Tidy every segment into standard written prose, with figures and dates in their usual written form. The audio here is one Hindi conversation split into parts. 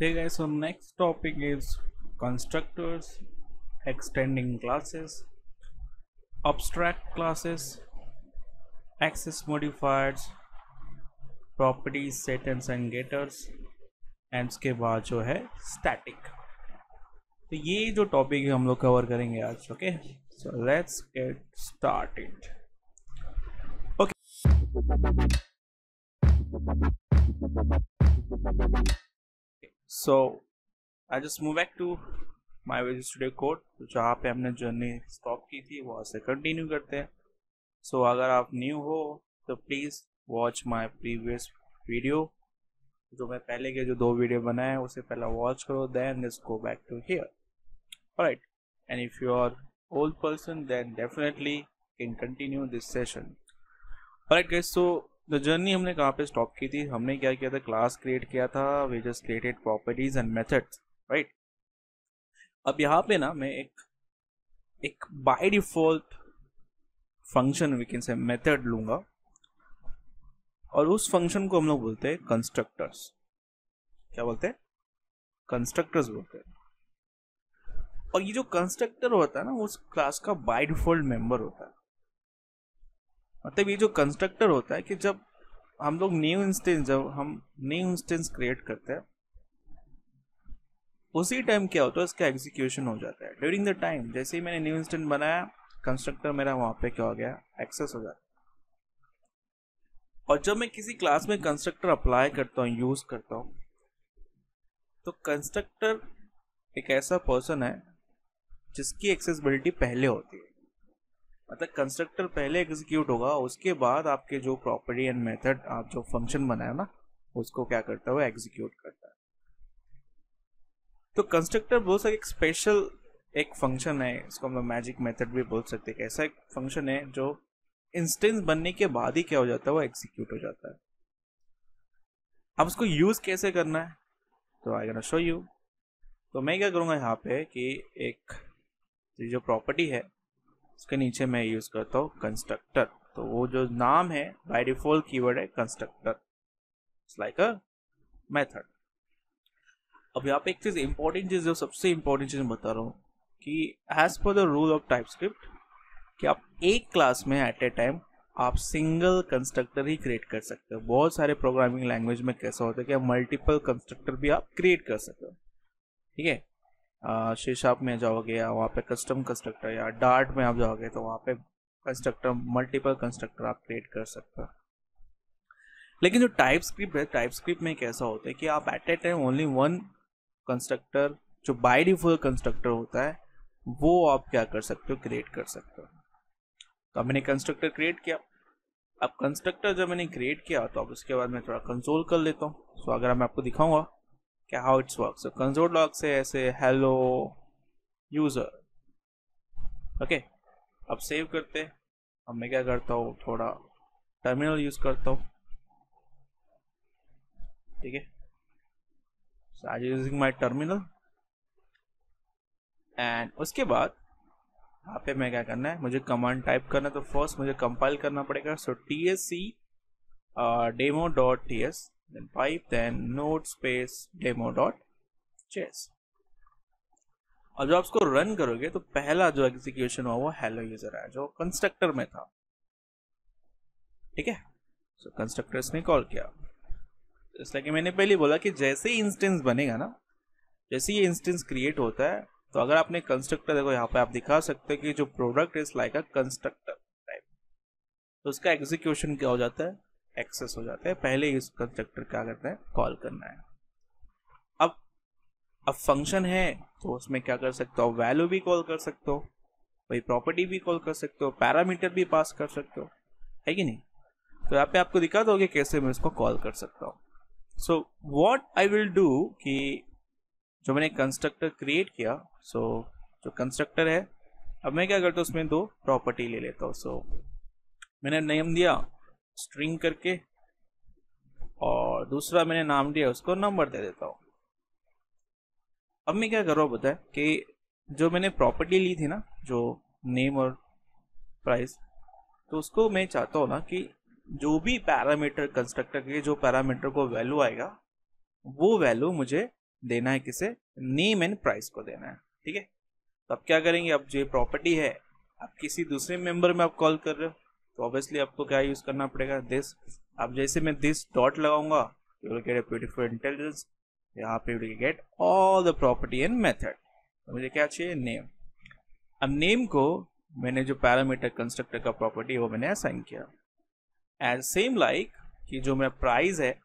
Hey guys, so next topic is constructors, extending classes, abstract classes, access modifiers, properties, setters and getters, and उसके बाद जो है स्टैटिक। तो ये जो टॉपिक है हम लोग कवर करेंगे आज। Okay, so let's get started. Okay, so I just move back to my Visual Studio Code. तो जहाँ पे हमने जर्नी स्टॉप की थी वहाँ से कंटिन्यू करते हैं। सो अगर आप न्यू हो तो please watch my previous video. जो मैं पहले के जो 2 वीडियो बनाए हैं उसे पहले वॉच करो, then just go back to here. Alright, and if you are old person then definitely can continue this session. Alright guys, so the journey हमने कहाँ पे स्टॉप की थी? हमने क्या किया था, क्लास क्रिएट किया था, we just created properties and methods, right. अब यहाँ पे ना मैं एक by default function, we can say method लूंगा और उस फंक्शन को हम लोग बोलते हैं कंस्ट्रक्टर्स। क्या बोलते हैं? कंस्ट्रक्टर्स बोलते हैं। और ये जो कंस्ट्रक्टर होता है ना, उस क्लास का बाय डिफॉल्ट मेंबर होता है। मतलब ये जो कंस्ट्रक्टर होता है कि जब हम लोग न्यू इंस्टेंस क्रिएट करते हैं उसी टाइम क्या होता है, इसका एग्जीक्यूशन हो जाता है ड्यूरिंग द टाइम। जैसे ही मैंने न्यू इंस्टेंस बनाया, कंस्ट्रक्टर मेरा वहां पे क्या हो गया, एक्सेस हो जाता है। और जब मैं किसी क्लास में कंस्ट्रक्टर अप्लाई करता हूँ, यूज करता हूँ, तो कंस्ट्रक्टर एक ऐसा पर्सन है जिसकी एक्सेसिबिलिटी पहले होती है। मतलब कंस्ट्रक्टर पहले एग्जीक्यूट होगा, उसके बाद आपके जो प्रॉपर्टी एंड मेथड, आप जो फंक्शन बनाए ना, उसको क्या करता है, वो एग्जीक्यूट करता है। तो कंस्ट्रक्टर बहुत सा एक स्पेशल एक फंक्शन है, इसको हम लोग मैजिक मेथड भी बोल सकते हैं। ऐसा एक फंक्शन है जो इंस्टेंस बनने के बाद ही क्या हो जाता है, वो एग्जीक्यूट हो जाता है। अब उसको यूज कैसे करना है तो आई गोना शो यू। तो मैं क्या करूंगा यहाँ पे कि एक जो प्रॉपर्टी है उसके नीचे मैं यूज करता हूँ कंस्ट्रक्टर। तो वो जो नाम है बाय डिफॉल्ट कीवर्ड है constructor, it's like a method. अब यहाँ पे एक चीज इंपॉर्टेंट चीज, जो सबसे इंपॉर्टेंट चीज मैं बता रहा हूँ कि as per the rule of TypeScript कि आप एक क्लास में एट ए टाइम आप सिंगल कंस्ट्रक्टर ही क्रिएट कर सकते हो। बहुत सारे प्रोग्रामिंग लैंग्वेज में कैसा होता है कि आप मल्टीपल कंस्ट्रक्टर भी आप क्रिएट कर सकते हो। ठीक है, सी शार्प में जाओगे या वहाँ पे कस्टम कंस्ट्रक्टर, या डार्ट में आप जाओगे तो वहाँ पे कंस्ट्रक्टर, मल्टीपल कंस्ट्रक्टर आप क्रिएट कर सकते हो। लेकिन जो टाइप स्क्रिप्ट है, टाइप स्क्रिप्ट में कैसा होता है कि आप at a time only one constructor, जो बाय डिफॉल्ट कंस्ट्रक्टर होता है, वो आप क्या कर सकते हो, क्रिएट कर सकते हो। तो अब मैंने कंस्ट्रक्टर क्रिएट किया। अब कंस्ट्रक्टर जब मैंने क्रिएट किया तो अब उसके बाद मैं थोड़ा कंसोल कर लेता हूँ। सो अगर मैं आपको दिखाऊंगा क्या how it's work. So console log से ऐसे हेलो यूजर, ओके। अब सेव करते। अब मैं क्या करता हूँ, थोड़ा टर्मिनल यूज करता हूँ। ठीक है, so I using my terminal. And उसके बाद यहाँ पे मैं क्या करना है, मुझे कमांड टाइप करना है। तो फर्स्ट मुझे कंपाइल करना पड़ेगा। सो tsc demo.ts then pipe then node space demo.js। और जब आप उसको रन करोगे तो पहला जो एग्जीक्यूशन हुआ वो हेलो यूजर है, जो कंस्ट्रक्टर में था। ठीक है, सो कंस्ट्रक्टर इसने कॉल किया। इसलिए कि मैंने पहले बोला कि जैसे ही इंस्टेंस बनेगा ना, जैसे ये इंस्टेंस क्रिएट होता है, तो अगर आपने कंस्ट्रक्टर, देखो यहाँ पे आप दिखा सकते हैं कि जो product is like a constructor type, तो उसका एग्जीक्यूशन क्या हो जाता है, एक्सेस हो जाता है। पहले इस कंस्ट्रक्टर क्या करता है, कॉल करना है। अब अब फंक्शन है तो उसमें क्या कर सकते हो, वैल्यू भी कॉल कर सकते हो, वही प्रॉपर्टी भी कॉल कर सकते हो, पैरामीटर भी पास कर सकते हो, है कि नहीं। तो यहाँ पे आपको दिखा दोगे कैसे मैं इसको कॉल कर सकता हूँ। सो व्हाट आई विल डू कि जो मैंने कंस्ट्रक्टर क्रिएट किया, सो जो कंस्ट्रक्टर है, अब मैं क्या करता हूँ, उसमें 2 प्रॉपर्टी ले लेता हूँ। सो मैंने नेम दिया स्ट्रिंग करके, और दूसरा मैंने नाम दिया उसको नंबर दे देता हूँ। अब मैं क्या कर रहा हूँ पता है कि जो मैंने प्रॉपर्टी ली थी ना, जो नेम और प्राइस, तो उसको मैं चाहता हूँ ना कि जो भी पैरामीटर कंस्ट्रक्टर के जो पैरामीटर को वैल्यू आएगा, वो वैल्यू मुझे देना है किसे, नेम एंड प्राइस को देना है, ठीक है। तो अब क्या करेंगे, अब जो प्रॉपर्टी है आप किसी दूसरे मेंबर में आप कॉल कर रहे हो तो ऑब्वियसली आपको क्या यूज करना पड़ेगा, दिस। अब जैसे मैं दिस डॉट लगाऊंगा, you will get a beautiful intelligence, यहाँ पे you will get all the property and method. तो मुझे क्या चाहिए, नेम। अब नेम को मैंने जो पैरामीटर कंस्ट्रक्टर का प्रॉपर्टी है वो मैंने असाइन किया, एंड सेम लाइक कि जो मेरा प्राइस है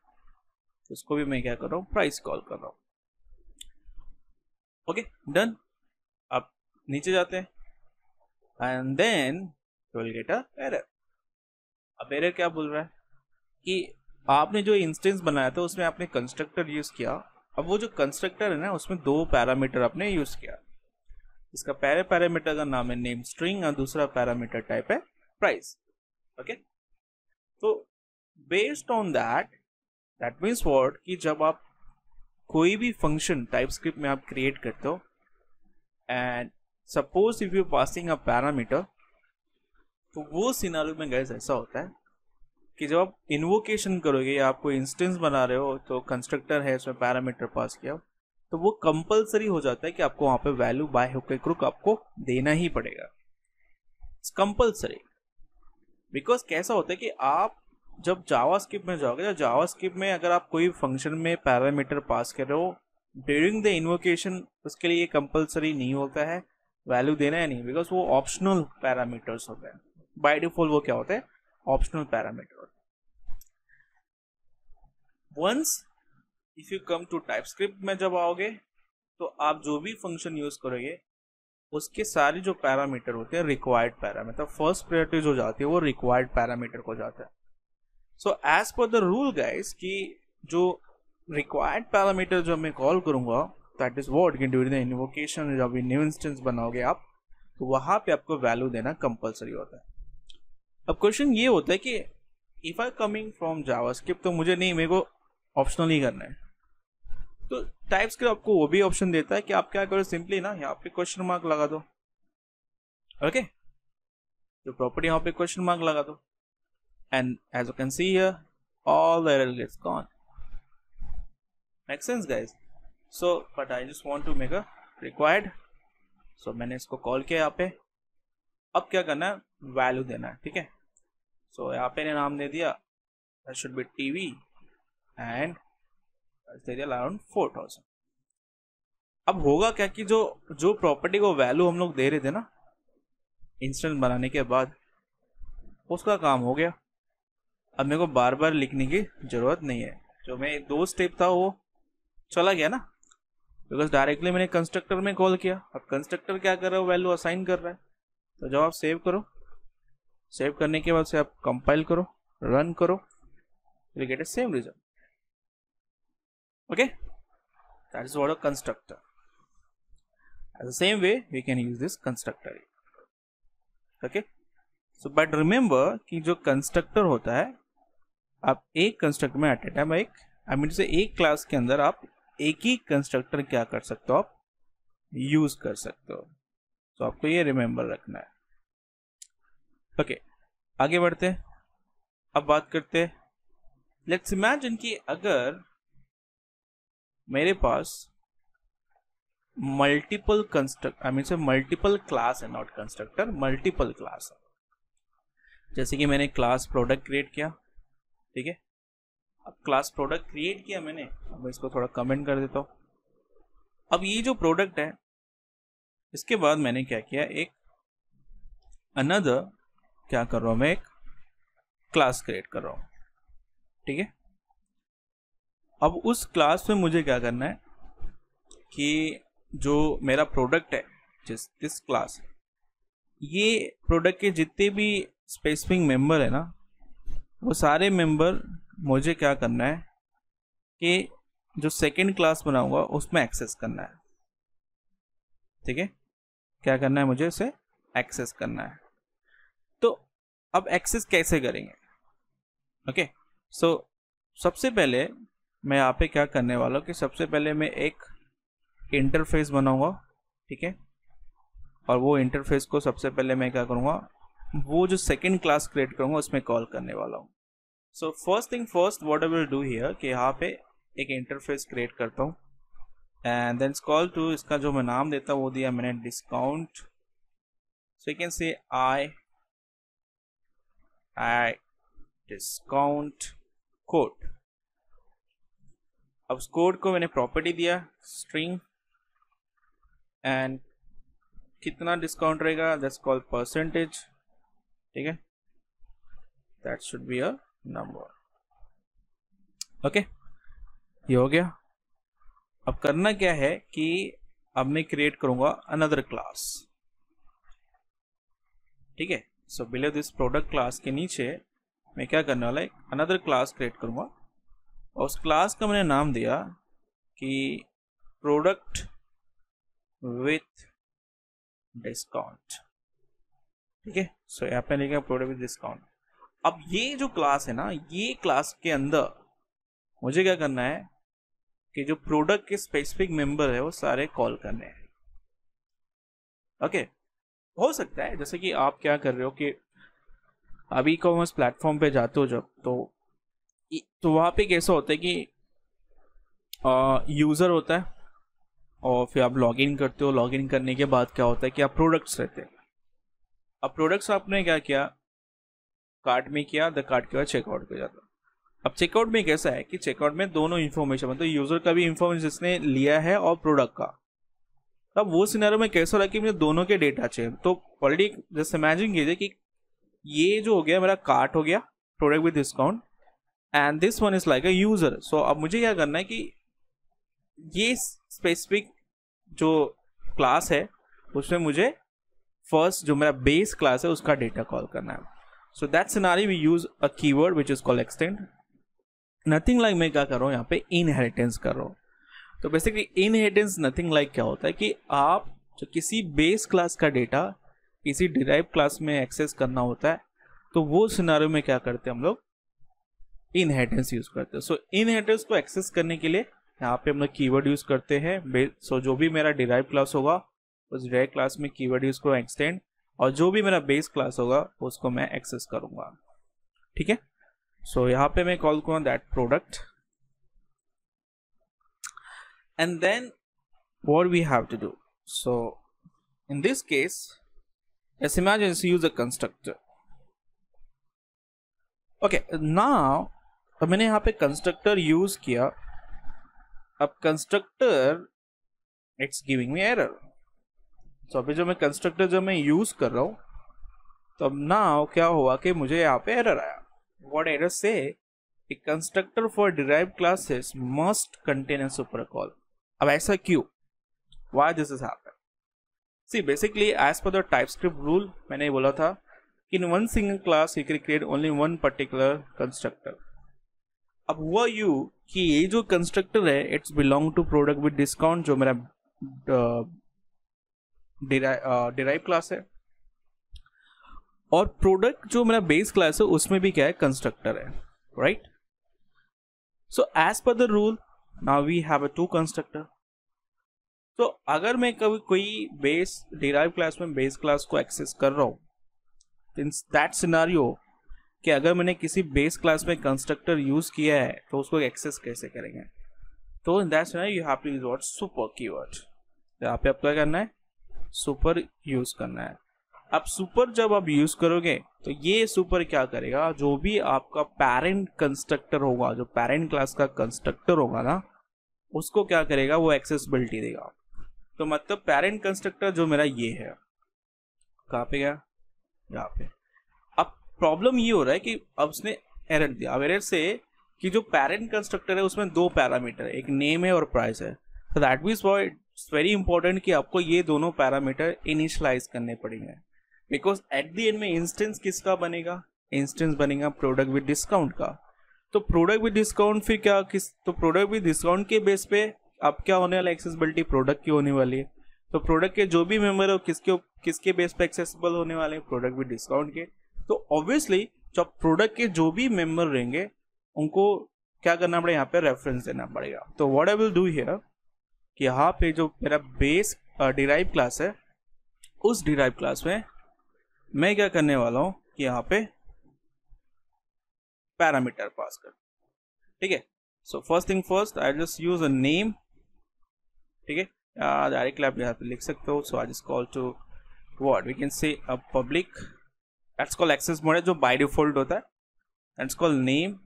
उसको भी मैं क्या कर रहा हूँ, प्राइस कॉल कर रहा हूँ। Okay done. अब नीचे जाते हैं and then you will get a error. अब एरर क्या बोल रहा है कि आपने जो इंस्टेंस बनाया था उसमें आपने कंस्ट्रक्टर यूज किया। अब वो जो कंस्ट्रक्टर है ना उसमें दो पैरामीटर आपने यूज किया, इसका पहले पैरामीटर का नाम है नेम स्ट्रिंग और दूसरा पैरामीटर टाइप है प्राइस। ओके, तो based on that means what कि जब आप कोई भी फंक्शन टाइपस्क्रिप्ट में आप क्रिएट करते हो and suppose if you passing a parameter, तो वो सिनारियो में गाइस ऐसा होता है कि जब आप इन्वोकेशन करोगे या आप कोई इंस्टेंस बना रहे हो तो कंस्ट्रक्टर है उसमें पैरामीटर पास किया, तो वो कंपलसरी हो जाता है कि आपको वहां पे वैल्यू बाय होकर क्रुक आपको देना ही पड़ेगा। It's compulsory. बिकॉज कैसा होता है कि आप जब जावास्क्रिप्ट में जाओगे, तो जावास्क्रिप्ट में अगर आप कोई फंक्शन में पैरामीटर पास कर रहे हो ड्यूरिंग द इन्वोकेशन, उसके लिए कंपलसरी नहीं होता है वैल्यू देना है नहीं, बिकॉज वो ऑप्शनल पैरामीटर्स होते हैं। बाय डिफॉल्ट वो क्या होता है, optional parameter. Once if you come to TypeScript में जब आओगे तो आप जो भी फंक्शन यूज करोगे उसके सारे जो पैरामीटर होते हैं रिक्वायर्ड पैरामीटर, फर्स्ट प्रायोरिटी जो जाती है वो रिक्वायर्ड पैरामीटर को जाता है। So as per the rule guys कि जो रिक्वायर्ड पैरामीटर जो मैं कॉल करूंगा दैट इज व्हाट कि ड्यूरिंग द इन्वोकेशन जब न्यू इंस्टेंस बनाओगे आप, तो वहां पे आपको वैल्यू देना कंपलसरी होता है। अब क्वेश्चन ये होता है कि if I coming from JavaScript तो मुझे नहीं, मेरे को ऑप्शनल ही करना है, तो टाइपस्क्रिप्ट आपको वो भी ऑप्शन देता है कि आप क्या करो, सिंपली ना यहाँ पे क्वेश्चन मार्क लगा दो। ओके, जो प्रॉपर्टी यहाँ पे क्वेश्चन मार्क लगा दो and as you can see here all the error gets gone. Make sense guys? So but I just want to make a required, so मैंने इसको कॉल किया यहाँ पे। अब क्या करना है, वैल्यू देना है, ठीक है। सो यहाँ पे नाम दे दिया that should B TV and around 4000। अब होगा क्या कि जो प्रॉपर्टी को वैल्यू हम लोग दे रहे थे ना इंस्टेंस बनाने के बाद, उसका काम हो गया। अब मेरे को बार बार लिखने की जरूरत नहीं है, जो मैं 2 स्टेप था वो चला गया ना, बिकॉज डायरेक्टली मैंने कंस्ट्रक्टर में कॉल किया। अब कंस्ट्रक्टर क्या कर रहा है, वैल्यू असाइन कर रहा है। तो जब आप सेव करो, सेव करने के बाद से आप कंपाइल करो, रन करो, will get a same result. Okay, that is what a constructor. As the same way, we can use this constructor. Okay, so but remember कि जो constructor होता है, आप एक constructor में at a time एक क्लास के अंदर आप एक ही constructor क्या कर सकते हो, आप यूज कर सकते हो। तो आपको ये रिमेंबर रखना है। ओके, आगे बढ़ते हैं। अब बात करते हैं, लेट्स इमेजिन कि अगर मेरे पास मल्टीपल मल्टीपल क्लास है, नॉट कंस्ट्रक्टर, मल्टीपल क्लास है। जैसे कि मैंने क्लास प्रोडक्ट क्रिएट किया, ठीक है। अब क्लास प्रोडक्ट क्रिएट किया मैंने, अब इसको थोड़ा कमेंट कर देता हूं। अब ये जो प्रोडक्ट है, इसके बाद मैंने क्या किया, एक अनदर क्या कर रहा हूं मैं, एक क्लास क्रिएट कर रहा हूं, ठीक है। अब उस क्लास में मुझे क्या करना है कि जो मेरा प्रोडक्ट है, दिस क्लास, ये प्रोडक्ट के जितने भी स्पेसिफिक मेंबर है ना, वो सारे मेंबर मुझे क्या करना है कि जो सेकंड क्लास बनाऊंगा उसमें एक्सेस करना है, ठीक है। क्या करना है, मुझे उसे एक्सेस करना है। तो अब एक्सेस कैसे करेंगे? ओके, सो सबसे पहले मैं यहाँ पे क्या करने वाला हूँ कि सबसे पहले मैं एक इंटरफेस बनाऊंगा, ठीक है। और वो इंटरफेस को सबसे पहले मैं क्या करूँगा, वो जो सेकंड क्लास क्रिएट करूँगा उसमें कॉल करने वाला हूँ। सो first thing first, what I will do here कि यहाँ पे एक इंटरफेस क्रिएट करता हूँ, एंड देन कॉल टू, इसका जो मैं नाम देता हूँ वो दिया मैंने discount. So you can say I discount code. अब उस कोड को मैंने प्रॉपर्टी दिया स्ट्रिंग, एंड कितना डिस्काउंट रहेगा, दैट्स कॉल्ड परसेंटेज. ठीक है, that should be a number. Okay, ये हो गया. अब करना क्या है कि अब मैं क्रिएट करूंगा अनदर क्लास. ठीक है, so below this product class के नीचे मैं क्या करने वाला है, अनदर क्लास क्रिएट करूंगा. और उस क्लास का मैंने नाम दिया कि प्रोडक्ट विथ डिस्काउंट. ठीक है, सो यहाँ पे लिखा प्रोडक्ट विथ डिस्काउंट. अब ये जो क्लास है ना, ये क्लास के अंदर मुझे क्या करना है कि जो प्रोडक्ट के स्पेसिफिक मेंबर है वो सारे कॉल करने हैं. ओके, हो सकता है जैसे कि आप क्या कर रहे हो कि अभी कॉमर्स प्लेटफॉर्म पे जाते हो जब, तो वहाँ पे कैसा होता है कि यूज़र होता है और फिर आप लॉगिन करते हो. लॉगिन करने के बाद क्या होता है कि आप प्रोडक्ट्स रहते हैं. अब प्रोडक्ट्स आपने क्या किया, कार्ट में किया, द कार्ट के बाद चेकआउट पे जाता. अब चेकआउट में कैसा है कि चेकआउट में दोनों इन्फॉर्मेशन, मतलब यूजर का भी इन्फॉर्मेशन जिसने लिया है और प्रोडक्ट का. अब वो सिनेरियो में कैसा रहा कि मुझे दोनों के डेटा चाहिए. तो ऑलरेडी जैसे इमेजिन कीजिए कि ये जो हो गया मेरा कार्ट हो गया, product with discount, and this one is like a user. So अब मुझे क्या करना है कि ये स्पेसिफिक जो क्लास है उसमें मुझे फर्स्ट जो मेरा बेस क्लास है उसका डेटा कॉल करना है. So that scenario we use a keyword which is called extend. Nothing like मैं क्या कर रहा हूँ यहाँ पे इनहेरिटेंस कर रहा हूँ. तो बेसिकली इनहेरिटेंस नथिंग लाइक क्या होता है कि आप जो किसी बेस क्लास का डेटा किसी डिराइव क्लास में एक्सेस करना होता है, तो वो सिनेरियो में क्या करते हैं हम लोग, इनहेरिटेंस यूज करते हैं. सो इनहेरिटेंस को एक्सेस करने के लिए यहाँ पे हम लोग कीवर्ड यूज करते हैं. सो जो भी मेरा डिराइव क्लास होगा उस डिराइव क्लास में कीवर्ड यूज करो एक्सटेंड, और जो भी मेरा बेस क्लास होगा उसको मैं एक्सेस करूंगा. ठीक है, सो यहाँ पे मैं कॉल करूँ that product, and then what we have to do. So in this case, let's imagine let's use a constructor. Okay, now अब मैंने यहाँ पे कंस्ट्रक्टर यूज किया. अब constructor it's giving me error. तो अभी जो मैं कंस्ट्रक्टर जब मैं यूज कर रहा हूँ तो अब नाउ क्या हुआ कि मुझे यहाँ पे एरर आया. व्हाट एरर से, a constructor for derived classes must contain a supercall. अब ऐसा क्यों, why this is happen? See, basically as per the TypeScript rule मैंने बोला था कि in one single class you can create only one particular constructor. अब हुआ यू कि ये जो कंस्ट्रक्टर है it's belong to product with discount जो मेरा डिराइव क्लास है, और प्रोडक्ट जो मेरा बेस क्लास है उसमें भी क्या है, कंस्ट्रक्टर है. Right, so as per the rule now we have a two constructor. तो अगर मैं कभी कोई बेस डिराइव क्लास में बेस क्लास को एक्सेस कर रहा हूं, इन दैट सिनेरियो कि अगर मैंने किसी बेस क्लास में कंस्ट्रक्टर यूज किया है तो उसको एक्सेस कैसे करेंगे. तो in that scenario you have to use what, super keyword. यहाँ पे आपको क्या करना है, सुपर यूज करना है. अब सुपर जब आप यूज करोगे तो ये सुपर क्या करेगा, जो भी आपका पेरेंट कंस्ट्रक्टर होगा, जो पेरेंट क्लास का कंस्ट्रक्टर होगा ना, उसको क्या करेगा, वो एक्सेसिबिलिटी देगा. तो मतलब पेरेंट कंस्ट्रक्टर जो मेरा ये है, कहाँ पे गया, यहाँ पे. अब प्रॉब्लम ये हो रहा है कि अब उसने एरर दिया. अब एरर से कि जो पेरेंट कंस्ट्रक्टर है उसमें दो पैरामीटर है, एक नेम है और प्राइस है. तो that means it's very important कि आपको ये दोनों पैरामीटर इनिशियलाइज करने पड़ेंगे, बिकॉज एट द एंड में इंस्टेंस किसका बनेगा, इंस्टेंस बनेगा प्रोडक्ट विद डिस्काउंट का. तो प्रोडक्ट विद डिस्काउंट फिर क्या, तो प्रोडक्ट विद डिस्काउंट के बेस पे अब क्या होने वाला, एक्सेसिबिलिटी प्रोडक्ट की होने वाली है. तो प्रोडक्ट के जो भी मेंबर है किसके बेस पे एक्सेसिबल होने वाले हैं, प्रोडक्ट विद डिस्काउंट के. तो ऑब्वियसली जब प्रोडक्ट के जो भी मेंबर रहेंगे उनको क्या करना पड़ेगा, यहाँ पे रेफरेंस देना पड़ेगा. तो what I will do here कि यहाँ पे जो मेरा बेस डिराइव क्लास है, उस डिराइव क्लास में मैं क्या करने वाला हूँ कि यहाँ पे पैरामीटर पास कर. ठीक है, so first thing first I just use a name ठीक है, डायरेक्टली आप यहाँ पे लिख सकते हो. So I just call to what we can say a public, that's called access mode है जो बाय डिफॉल्ट होता है. That's called name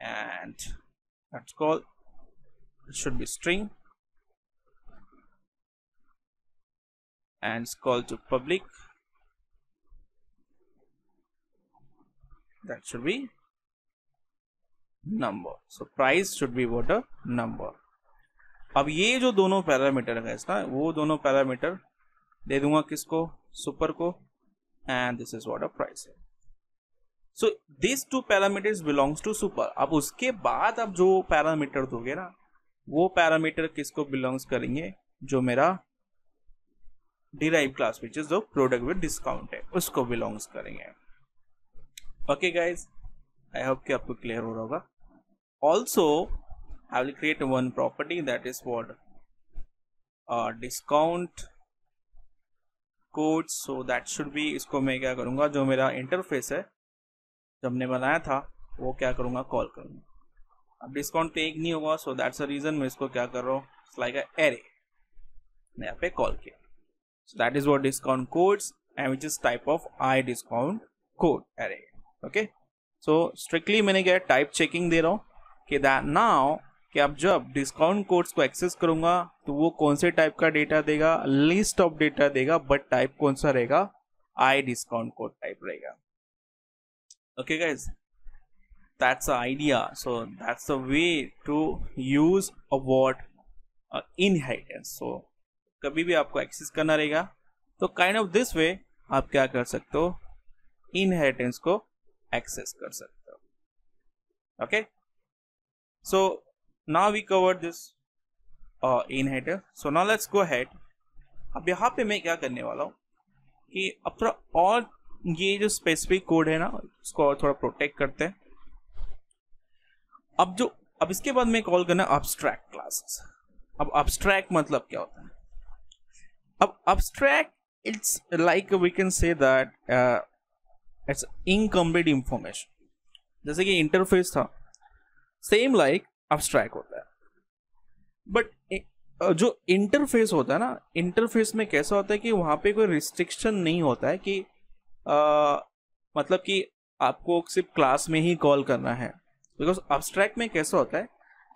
and that's called it should be string and it's called to public, that should be number. So price should be what a number. अब ये जो दोनों पैरामीटर है इसका, वो दोनों पैरामीटर दे दूंगा किसको, सुपर को, and this is what a price है. So this two parameters belongs to super. अब उसके बाद आप जो पैरामीटर दोगे ना, वो पैरामीटर किसको बिलोंग्स करेंगे, जो मेरा डिराइव क्लास विच इज जो प्रोडक्ट विद डिस्काउंट है उसको बिलोंग्स करेंगे. ओके गाइज, आई होप कि आपको क्लियर हो रहा होगा. Also I will create one property that is what discount code. So that should B, इसको मैं क्या करूंगा, जो मेरा इंटरफेस है जो हमने बनाया था वो क्या करूंगा, कॉल करूंगा. अब डिस्काउंट पे एक नहीं होगा, सो दैट्स अ रीजन मैं इसको क्या कर रहा हूँ, लाइक अ एरे मैं यहाँ पे कॉल किया. So that is what discount codes and which is type of I discount code array. Okay, so strictly मैंने क्या टाइप चेकिंग दे रहा हूँ कि दैट नाउ कि अब जब डिस्काउंट कोड्स को एक्सेस करूंगा तो वो कौन से टाइप का डेटा देगा, लिस्ट ऑफ डेटा देगा, बट टाइप कौन सा रहेगा, आई डिस्काउंट कोड टाइप रहेगा. Okay guys, that's the idea. So that's the way to use a word inheritance. So कभी भी आपको एक्सेस करना रहेगा तो काइंड ऑफ दिस वे आप क्या कर सकते हो, इनहेरिटेंस को एक्सेस कर सकते हो. Okay, so now we cover this inheritance. So now let's go ahead. अब यहाँ पे मैं क्या करने वाला हूँ कि अब थोड़ा और ये जो स्पेसिफिक कोड है ना उसको और थोड़ा प्रोटेक्ट करते हैं. अब इसके बाद मैं कॉल करना अब्स्ट्रैक्ट क्लासेस. अब अब्स्ट्रैक्ट मतलब क्या होता है, अब abstract it's like we can say that it's incomplete information. जैसे कि इंटरफेस था, सेम लाइक अब्स्ट्रैक्ट होता है. बट जो इंटरफेस होता है ना, इंटरफेस में कैसा होता है कि वहां पे कोई रिस्ट्रिक्शन नहीं होता है कि मतलब कि आपको सिर्फ क्लास में ही कॉल करना है. बिकॉज अब्स्ट्रैक्ट में कैसा होता है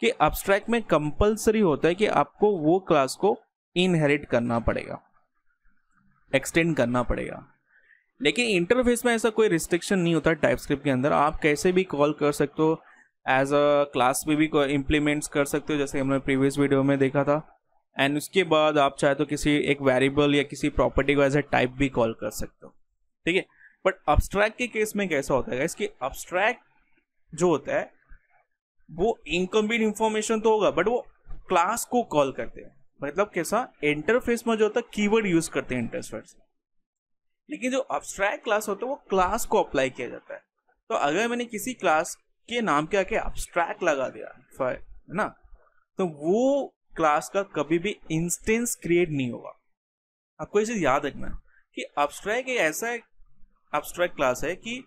कि अब्स्ट्रैक्ट में कंपलसरी होता है कि आपको वो क्लास को इनहेरिट करना पड़ेगा, एक्सटेंड करना पड़ेगा. लेकिन इंटरफेस में ऐसा कोई रिस्ट्रिक्शन नहीं होता. टाइपस्क्रिप्ट के अंदर आप कैसे भी कॉल कर सकते हो, एज अ क्लास में भी इम्प्लीमेंट्स कर सकते हो, जैसे हमने प्रीवियस वीडियो में देखा था. एंड उसके बाद आप चाहे तो किसी एक वेरिएबल या किसी प्रॉपर्टी को एज अ टाइप भी कॉल कर सकते हो. ठीक है, बट अब्स्ट्रैक्ट के केस में कैसा होता है इसकी, अब्स्ट्रैक्ट जो होता है वो इनकम्प्लीट इंफॉर्मेशन तो होगा बट वो क्लास को कॉल करते हैं. मतलब कैसा, इंटरफेस में जो होता है कीवर्ड यूज करते हैं इंटरफेस, लेकिन जो अब्स्ट्रैक्ट क्लास होता है वो क्लास को अप्लाई किया जाता है. तो अगर मैंने किसी क्लास के नाम के आके अब्स्ट्रैक्ट लगा दिया है ना, तो वो क्लास का कभी भी इंस्टेंस क्रिएट नहीं होगा. आपको ये चीज याद रखना कि अब्स्ट्रैक्ट एक ऐसा अब्स्ट्रैक्ट क्लास है कि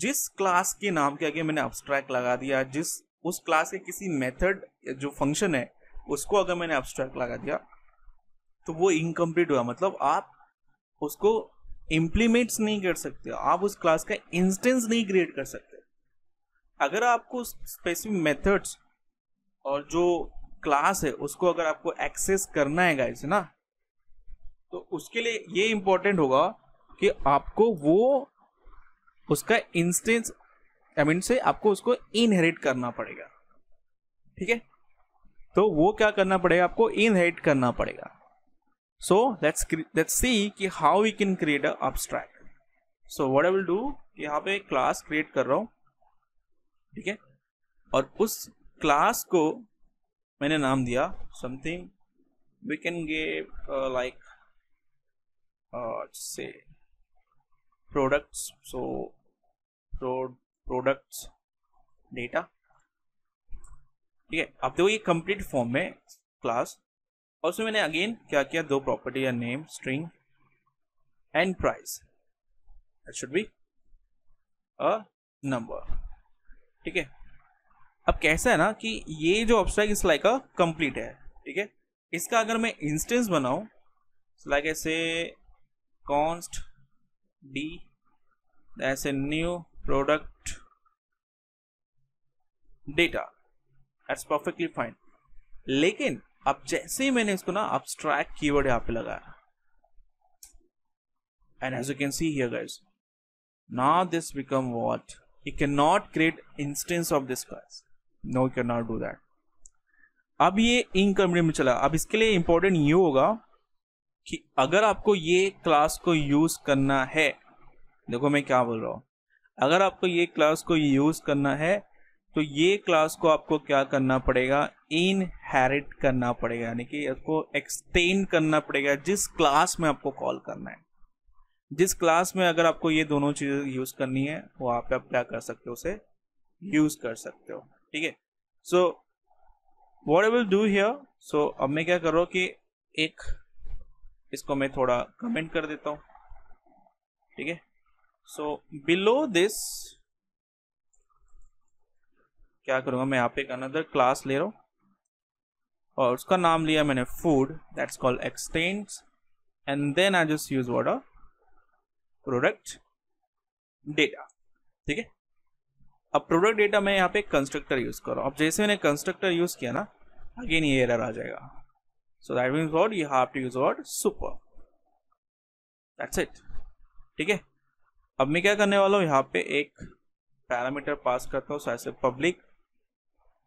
जिस क्लास के नाम के आगे मैंने अब्स्ट्रैक्ट लगा दिया, जिस उस क्लास के किसी मेथड जो फंक्शन है उसको अगर मैंने अब्स्ट्रैक्ट लगा दिया तो वो इनकम्प्लीट हुआ. मतलब आप उसको इम्प्लीमेंट्स नहीं कर सकते, आप उस क्लास का इंस्टेंस नहीं क्रिएट कर सकते. अगर आपको स्पेसिफिक मेथड्स और जो क्लास है उसको अगर आपको एक्सेस करना है गाइस ना, तो उसके लिए ये इंपॉर्टेंट होगा कि आपको वो उसका इंस्टेंस से आपको उसको इनहेरिट करना पड़ेगा. ठीक है, तो वो क्या करना पड़ेगा, आपको इनहेरिट करना पड़ेगा. सो लेट्स सी कि how we can create a abstract. So what I will do, यहाँ पे क्लास क्रिएट कर रहा हूं. ठीक है, और उस क्लास को मैंने नाम दिया something, we can give like say products. So products data. ठीक है, अब देखो ये कंप्लीट फॉर्म में क्लास, और उसमें मैंने अगेन क्या किया, दो प्रॉपर्टी या name, string and price. It should be a number. ठीक है, अब कैसा है ना कि ये जो ऑब्स्ट्रैक्ट इस लाइक अ कंप्लीट है, ठीक है। इसका अगर मैं इंस्टेंस बनाऊं लाइक ऐसे कॉन्स्ट डी ऐसे new product data, that's perfectly fine. लेकिन अब जैसे ही मैंने इसको ना अब्स्ट्रैक्ट कीवर्ड यहां पे लगाया, and as you can see here guys, now this become what, you cannot create instance of this class, no you cannot do that। अब ये इनकम्प्लीट में चला। अब इसके लिए इंपॉर्टेंट ये होगा कि अगर आपको ये क्लास को यूज करना है, देखो मैं क्या बोल रहा हूं, अगर आपको ये क्लास को यूज करना है तो ये क्लास को आपको क्या करना पड़ेगा, इनहेरिट करना पड़ेगा, यानी कि इसको एक्सटेंड करना पड़ेगा जिस क्लास में आपको कॉल करना है। जिस क्लास में अगर आपको ये दोनों चीजें यूज करनी है वहां पे आप क्या कर सकते हो, उसे यूज कर सकते हो, ठीक है। So what I will do here, so अब मैं क्या कर रहा हूं कि एक इसको मैं थोड़ा कमेंट कर देता हूं, ठीक है। सो बिलो दिस क्या करूंगा, मैं यहाँ पे एक अनदर क्लास ले रहा हूं और उसका नाम लिया मैंने food, that's called extends, and then I just use what a product data, ठीक है। अब प्रोडक्ट डेटा मैं यहाँ पे कंस्ट्रक्टर यूज कर रहा हूँ। अब जैसे मैंने कंस्ट्रक्टर यूज किया ना, अगेन ये एरर आ जाएगा। So that means what, you have to use what, super, that's it, ठीक है। अब मैं क्या करने वाला हूँ, यहाँ पे एक पैरामीटर पास करता हूँ, ऐसे पब्लिक,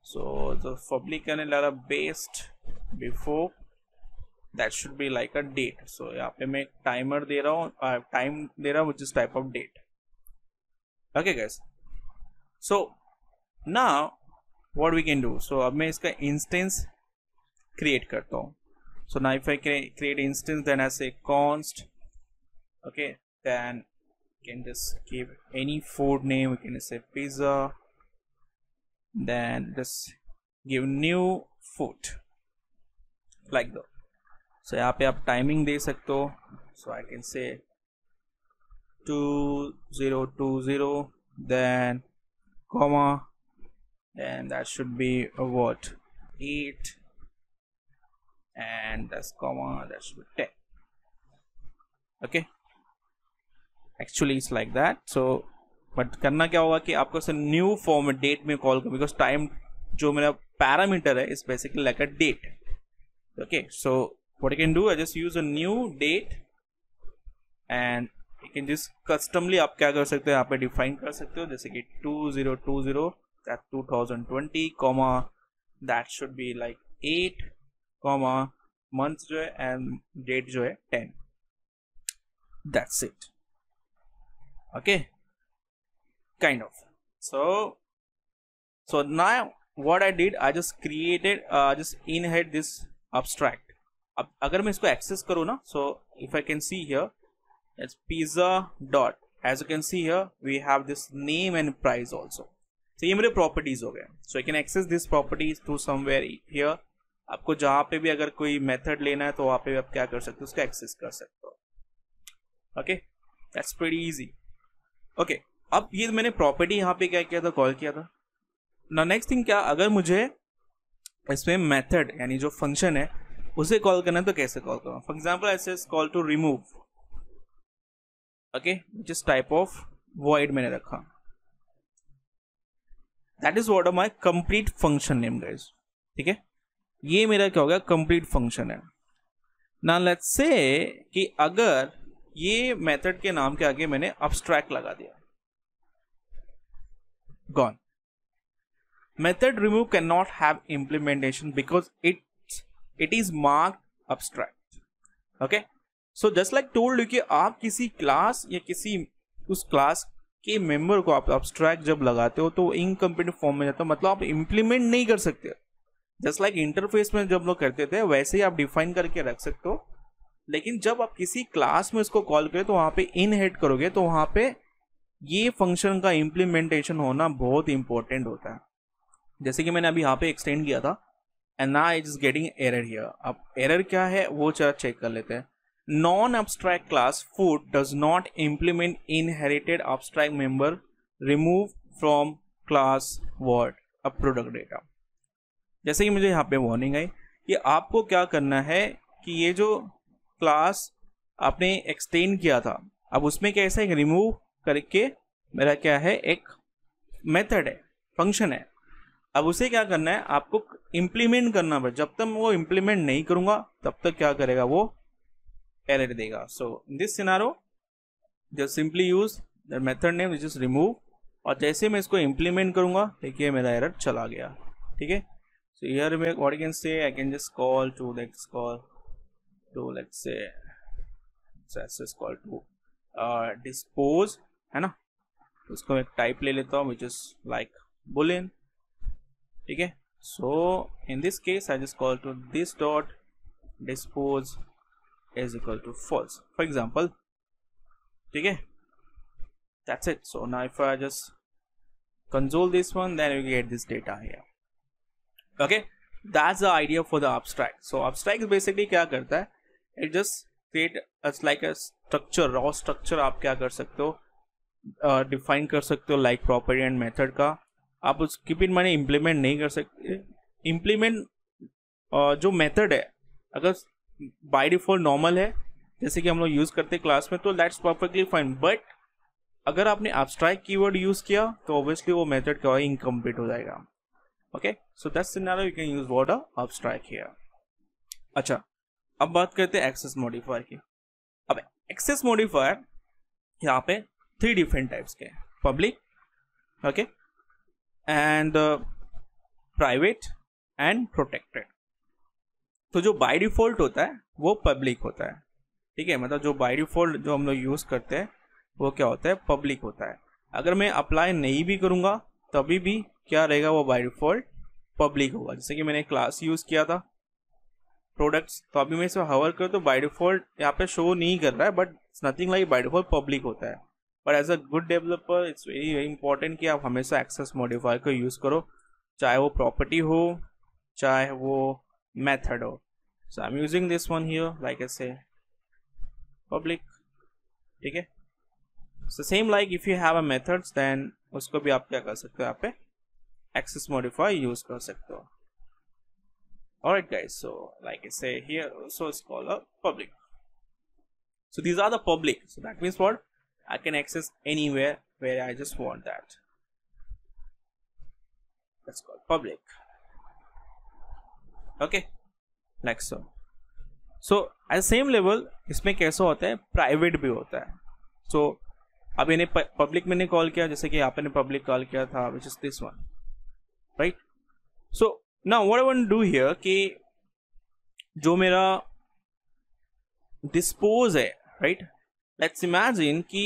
सो जो पब्लिक करने लगा based before, that should be like a date। so यहाँ पे मैं टाइमर दे रहा हूँ, टाइम दे रहा हूँ which is type of date, okay guys। so now what we can do, so अब मैं इसका इंस्टेंस क्रिएट करता हूँ। so now if I create instance, then I say const, okay, then you can just give any food name, we can say pizza, then just give new food like that। so यहाँ पे आप टाइमिंग दे सकते हो, so I can say 2020, then comma, and that should be a what, 8, and that's comma, that should be 10, okay। actually it's like that। so but करना क्या होगा कि आपको से न्यू फॉर्म डेट में कॉल कर, बिकॉज टाइम जो मेरा पैरामीटर है is basically like a date, okay। so what I can do, I just use a new date and you can just customly आप क्या कर सकते हो, यहाँ पे डिफाइन कर सकते हो, जैसे कि 2020 that 2020 comma that should be like 8 comma month जो है and date जो है 10, that's it, okay, kind of। so now what I did, I just created just inherit this abstract। अब अगर मैं इसको एक्सेस करूँ ना, so if I can see here, it's pizza dot, as you can see here we have this name and price also। so ये मेरे प्रॉपर्टीज हो गए। so I can access this properties to somewhere here। आपको जहाँ पे भी अगर कोई मेथड लेना है तो वहाँ पे आप क्या कर सकते हो, उसका एक्सेस कर सकते हो, okay, that's pretty easy, okay. अब ये मैंने प्रॉपर्टी यहाँ पे क्या किया था, कॉल किया था ना। नेक्स्ट थिंग क्या, अगर मुझे इसमें मेथड यानी जो फंक्शन है उसे कॉल करना है तो कैसे कॉल करूँ। For example I say call to remove, okay, which is type of void मैंने रखा, that is what my complete function name guys, ठीक है। ये मेरा क्या हो गया, कंप्लीट फंक्शन है। ना लेट्स से कि अगर ये मेथड के नाम के आगे मैंने अब्स्ट्रैक्ट लगा दिया, gone, method remove can not have implementation because it is marked abstract, okay। so just like told you कि आप किसी क्लास या किसी उस क्लास के मेंबर को आप abstract जब लगाते हो तो इनकम्प्लीट फॉर्म में जाता है, मतलब आप इंप्लीमेंट नहीं कर सकते। जस्ट लाइक इंटरफेस में जब लोग करते थे वैसे ही आप डिफाइन करके रख सकते हो, लेकिन जब आप किसी क्लास में उसको कॉल करें तो वहां पे इनहेड करोगे तो वहां पे ये फंक्शन का इम्प्लीमेंटेशन होना बहुत इंपॉर्टेंट होता है। जैसे कि मैंने अभी यहाँ पे एक्सटेंड किया था and now it is getting error here। अब एरर क्या है वो जरा चेक कर लेते हैं। Non abstract class food does not implement inherited abstract member remove from class word अब प्रोडक्ट डेटा, जैसे कि मुझे यहाँ पे वार्निंग आई कि आपको क्या करना है कि ये जो क्लास आपने एक्सटेंड किया था, अब उसमें कैसे एक रिमूव करके मेरा क्या है एक मेथड है, फंक्शन है, अब उसे क्या करना है आपको इम्प्लीमेंट करना पड़े। जब तक मैं वो इम्प्लीमेंट नहीं करूंगा तब तक क्या करेगा वो एरर देगा। So in this scenario just simply use the method name which is remove, और जैसे मैं इसको इम्प्लीमेंट करूंगा देखिए मेरा एरर चला गया। ठीक है, सो हियर मैं what I can say, I can just call to let's say access call to dispose, है ना, उसको एक टाइप ले लेता हूँ विच इज लाइक बुलियन। ठीक है, so in this case I just call to this dot dispose is equal to false for example. ठीक है, that's it. So now if I just console this one, then you get this data here. Okay, that's the idea for the abstract. So abstract basically क्या करता है, it just create as like a structure, raw structure आप क्या कर सकते हो, डिफाइन कर सकते हो लाइक प्रॉपर्टी एंड मेथड का। आप उस कीप इन माइंड इम्प्लीमेंट नहीं कर सकते। इम्प्लीमेंट जो मेथड है अगर बाय डिफॉल्ट नॉर्मल है जैसे कि हम लोग यूज करते हैं क्लास में, तो दैट्स परफेक्टली फाइन, बट अगर आपने एब्स्ट्रैक्ट कीवर्ड यूज किया तो ऑब्वियसली वो मेथड क्या इनकम्प्लीट हो जाएगा। Okay, so that's scenario you can use word abstract here. अच्छा, अब बात करते हैं एक्सेस मॉडिफायर की। अब एक्सेस मॉडिफायर यहाँ पे 3 डिफरेंट टाइप्स के, public, okay, and private and protected. तो जो बाय डिफॉल्ट होता है वो पब्लिक होता है। ठीक है, मतलब जो बाय डिफॉल्ट जो हम लोग यूज करते हैं वो क्या होता है, पब्लिक होता है। अगर मैं अप्लाई नहीं भी करूंगा तभी भी क्या रहेगा, वो बाय डिफॉल्ट पब्लिक होगा। जैसे कि मैंने क्लास यूज किया था प्रोडक्ट्स, तो अभी मैं इसे हवर कर तो बाय डिफॉल्ट यहाँ पे शो नहीं कर रहा है, but it's nothing like by default public होता है। But as a good developer it's very very important कि आप हमेशा एक्सेस मॉडिफायर को यूज करो, चाहे वो प्रॉपर्टी हो चाहे वो मेथड हो। So I am using this one here like I say public. ठीक है, so same like if you have a methods then उसको भी आप क्या कर सकते हो, यहाँ पे access modifier यूज कर सकते हो। Alright guys, so like I say here also it's called a public. So these are the public, so that means what, I can access anywhere where I just want that. That's called public. Okay, like so. So at the same level इसमें कैसा होता है, प्राइवेट भी होता है। so अब इन्हें पब्लिक मैंने कॉल किया, जैसे कि आपने पब्लिक कॉल किया था which is this one, right. So now what I want to do here कि जो मेरा डिस्पोज है, राइट, लेट्स इमेजिन कि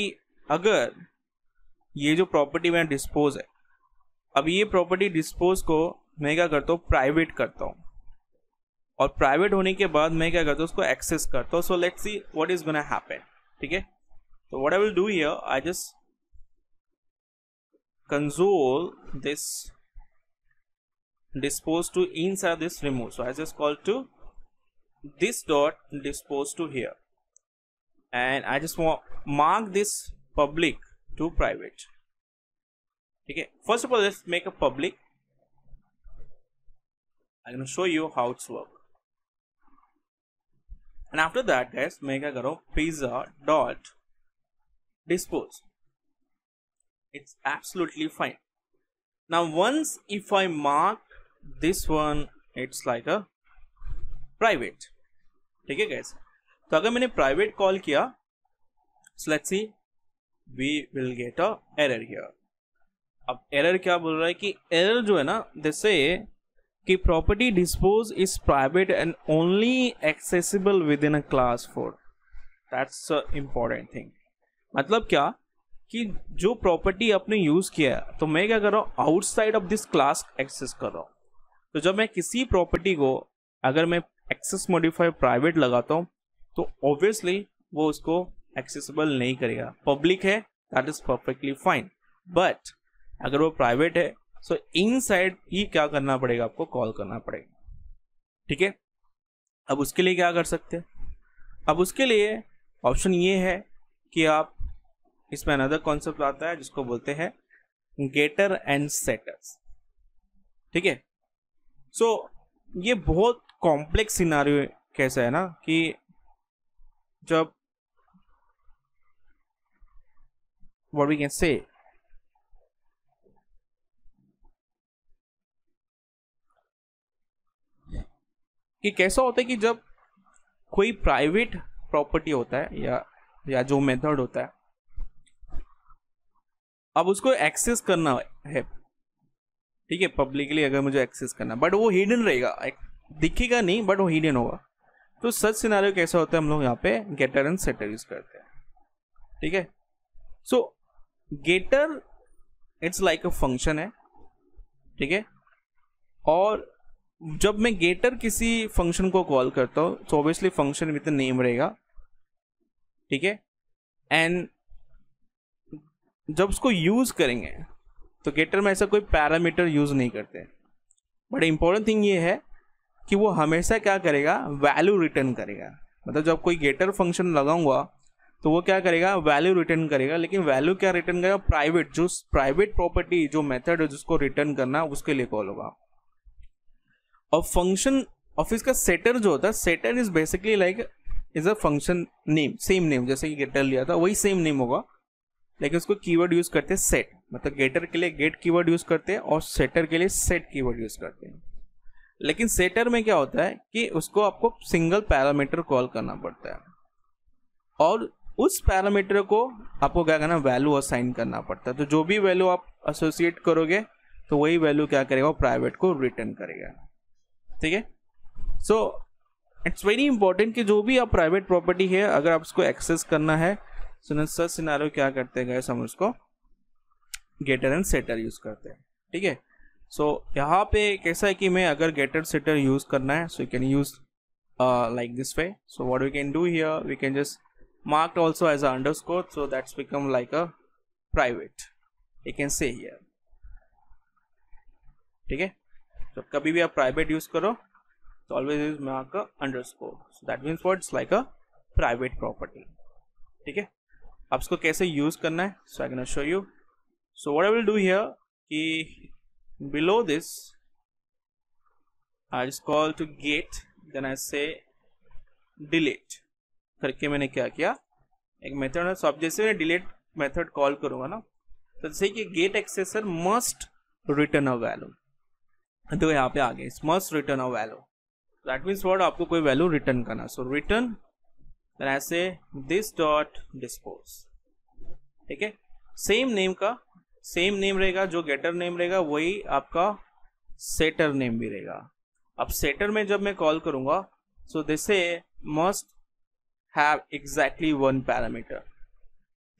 अगर ये जो प्रॉपर्टी मेरा डिस्पोज है, अब ये प्रॉपर्टी डिस्पोज को मैं क्या करता हूँ, प्राइवेट करता हूँ, और प्राइवेट होने के बाद मैं क्या करता हूँ, उसको एक्सेस करता हूँ। सो let's see what is gonna happen. ठीक है, so what I will do here, I just console this dispose to inside this remove. So I just call to this dot dispose to here, and I just want mark this public to private. Okay, first of all let's make a public. I'm going to show you how it's work, and after that guys make a karo pizza dot dispose. It's absolutely fine. Now once if I mark this one, it's like a private. ठीक है guys, तो अगर मैंने private कॉल किया, so let's see we will get a error here. अब error क्या बोल रहा है कि error जो है ना, जैसे कि property dispose is private and only accessible within a class 4. That's a important thing. मतलब क्या कि जो प्रॉपर्टी आपने यूज किया है तो मैं क्या कर रहा हूँ, outside of this class access कर रहा हूँ। तो जब मैं किसी प्रॉपर्टी को अगर मैं एक्सेस मॉडिफायर प्राइवेट लगाता हूँ तो ऑब्वियसली वो उसको एक्सेसिबल नहीं करेगा। पब्लिक है that is perfectly fine, but अगर वो प्राइवेट है सो इनसाइड ही क्या करना पड़ेगा, आपको कॉल करना पड़ेगा। ठीक है, अब उसके लिए क्या कर सकते हैं, अब उसके लिए ऑप्शन ये है कि आप इसमें अनदर कॉन्सेप्ट आता है जिसको बोलते हैं गेटर एंड सेटर्स। ठीक है। सो ये बहुत कॉम्प्लेक्स सिनारियो कैसा है ना कि जब व्हाट वी कैन से कि कैसा होता है कि जब कोई प्राइवेट प्रॉपर्टी होता है या जो मेथड होता है, अब उसको एक्सेस करना है, ठीक है, पब्लिकली अगर मुझे एक्सेस करना, बट वो हिडन रहेगा, दिखेगा नहीं बट वो हिडन होगा। तो सच सिनारियो कैसा होता है, हम लोग यहाँ पे गेटर एंड सेटर यूज करते हैं, ठीक है। So getter it's like a function है, ठीक है, और जब मैं गेटर किसी फंक्शन को कॉल करता हूं तो ऑब्वियसली फंक्शन विद नेम रहेगा, ठीक है। एंड जब उसको यूज करेंगे तो गेटर में ऐसा कोई पैरामीटर यूज नहीं करते, बट इंपॉर्टेंट थिंग ये है कि वो हमेशा क्या करेगा, वैल्यू रिटर्न करेगा। मतलब जब कोई गेटर फंक्शन लगाऊंगा तो वो क्या करेगा, वैल्यू रिटर्न करेगा, लेकिन वैल्यू क्या रिटर्न करेगा, प्राइवेट, जो प्राइवेट प्रॉपर्टी जो मेथड है जिसको रिटर्न करना उसके लिए कॉल होगा। और फंक्शन ऑफ इसका सेटर जो होता है, setter is basically like is a function name, same name जैसे कि गेटर लिया था वही सेम नेम होगा, लेकिन उसको कीवर्ड यूज करते हैं सेट, मतलब गेटर के लिए गेट कीवर्ड यूज करते हैं और सेटर के लिए सेट कीवर्ड यूज करते हैं। लेकिन सेटर में क्या होता है कि उसको आपको सिंगल पैरामीटर कॉल करना पड़ता है और उस पैरामीटर को आपको क्या करना, वैल्यू असाइन करना पड़ता है। तो जो भी वैल्यू आप एसोसिएट करोगे तो वही वैल्यू क्या करेगा, प्राइवेट को रिटर्न करेगा, ठीक है। सो इट्स वेरी इंपॉर्टेंट कि जो भी आप प्राइवेट प्रॉपर्टी है अगर आप उसको एक्सेस करना है, सच सिनारियो क्या करते हैं गाइस, हम उसको गेटर एंड सेटर यूज करते हैं, ठीक है। सो यहाँ पे कैसा है कि मैं अगर गेटर सेटर यूज करना है, so you can use like this way. So what we can do here, we can just marked also as a underscore, so that's become like a private, you can say here, ठीक है। तो कभी भी आप प्राइवेट यूज करो तो always use mark a underscore, so that means what, it's like a private property, ठीक है। अब इसको कैसे यूज करना है, so I can show you. So what I will do here कि below this I just call to get, then I say delete करके मैंने क्या किया, एक मेथड है। सो अब जैसे मैं डिलीट मेथड कॉल करूंगा ना, तो जैसे कि get accessor must return a value, तो यहाँ पे आ गया must return a value, that means what, आपको कोई वैल्यू रिटर्न करना। सो रिटर्न देन आई से दिस डॉट डिस्पोज, ठीक है। सेम नेम का सेम नेम रहेगा, जो गेटर नेम रहेगा वही आपका सेटर नेम भी रहेगा। अब सेटर में जब मैं कॉल करूंगा, so this must have exactly one parameter,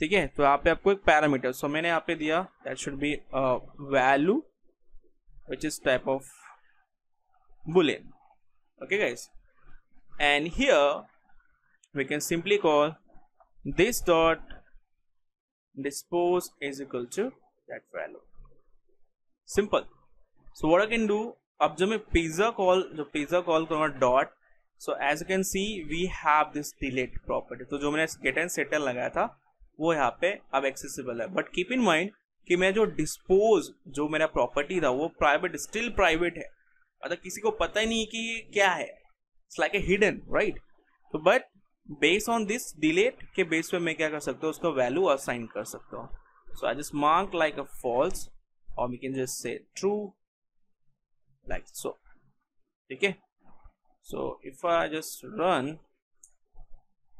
ठीक है। तो यहाँ पे आपको एक पैरामीटर, सो मैंने यहाँ पे दिया that should B value which is type of boolean, okay guys, and here we can simply call this dot dispose is equal to that value, simple. So what I can do, अब जब मैं पिज्जा कॉल करूंगा dot, so as you can see we have this delete property, तो जो मैंने गेट एंड सेटर लगाया था वो यहाँ पे अब एक्सेसिबल है, बट कीप इन माइंड कि मैं जो डिस्पोज जो मेरा प्रॉपर्टी था वो प्राइवेट, स्टिल प्राइवेट है, मतलब किसी को पता ही नहीं कि ये क्या है, it's like a hidden, right. तो but based on this delete के बेस पे मैं क्या कर सकता हूँ, उसका वैल्यू असाइन कर सकता हूँ। So I just mark like a false और we can just say true like so, ठीक है। So if I just run,